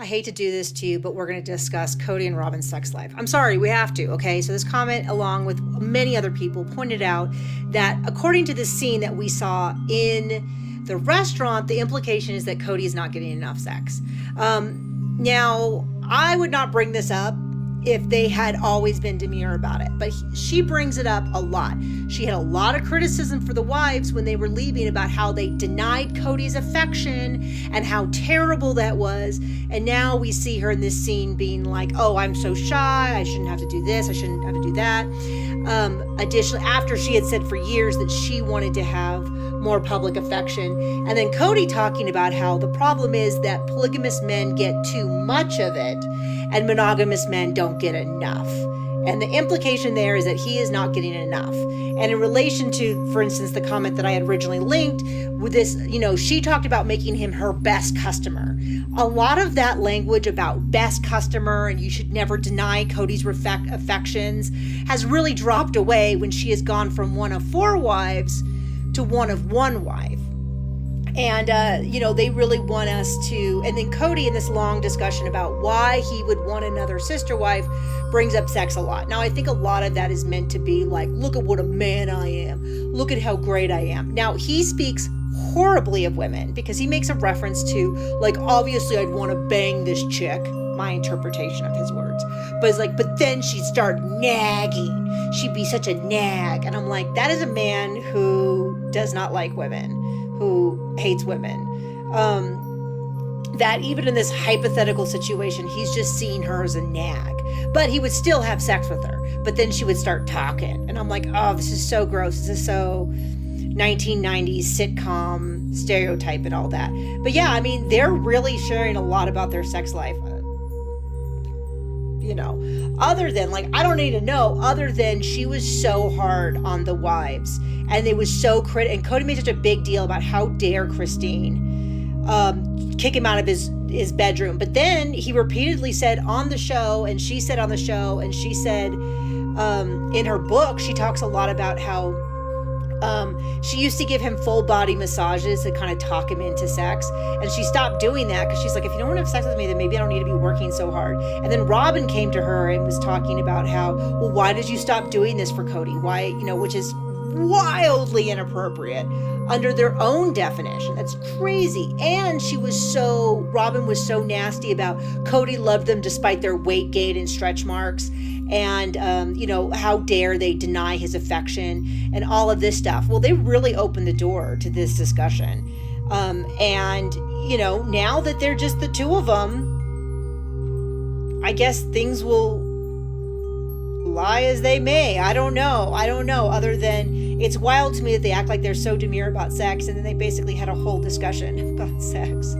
I hate to do this to you, but we're going to discuss Kody and Robyn's sex life. I'm sorry, we have to, okay? So this comment, along with many other people, pointed out that according to this scene that we saw in the restaurant, the implication is that Kody is not getting enough sex. Now, I would not bring this up if they had always been demure about it, but she brings it up a lot. She had a lot of criticism for the wives when they were leaving about how they denied Kody's affection and how terrible that was. And now we see her in this scene being like, oh, I'm so shy, I shouldn't have to do this, I shouldn't have to do that. Additionally, after she had said for years that she wanted to have more public affection. And then Kody talking about how the problem is that polygamous men get too much of it and monogamous men don't get enough. And the implication there is that he is not getting enough. And in relation to, for instance, the comment that I had originally linked with this, she talked about making him her best customer. A lot of that language about best customer and you should never deny Kody's affections has really dropped away when she has gone from one of 4 wives to one of 1 wife. And, they really want us to, and then Kody in this long discussion about why he would want another sister wife brings up sex a lot. Now, I think a lot of that is meant to be like, look at what a man I am. Look at how great I am. Now, he speaks horribly of women because he makes a reference to, like, obviously I'd want to bang this chick, my interpretation of his words. But it's like, but then she'd start nagging. She'd be such a nag. And I'm like, that is a man who does not like women, who hates women. That even in this hypothetical situation, he's just seeing her as a nag. But he would still have sex with her. But then she would start talking. And I'm like, oh, this is so gross. This is so 1990s sitcom stereotype and all that. But yeah, I mean, they're really sharing a lot about their sex life. Other than, like, I don't need to know, other than she was so hard on the wives. And it was so and Kody made such a big deal about how dare Christine kick him out of his bedroom. But then he repeatedly said on the show, and she said on the show, and she said in her book, she talks a lot about how she used to give him full body massages to kind of talk him into sex. And she stopped doing that because she's like, if you don't want to have sex with me, then maybe I don't need to be working so hard. And then Robyn came to her and was talking about how, well, why did you stop doing this for Kody? Why, which is wildly inappropriate under their own definition. That's crazy. And Robyn was so nasty about Kody loved them despite their weight gain and stretch marks. And, how dare they deny his affection and all of this stuff. Well, they really opened the door to this discussion. Now that they're just the two of them, I guess things will lie as they may. I don't know. Other than it's wild to me that they act like they're so demure about sex. And then they basically had a whole discussion about sex.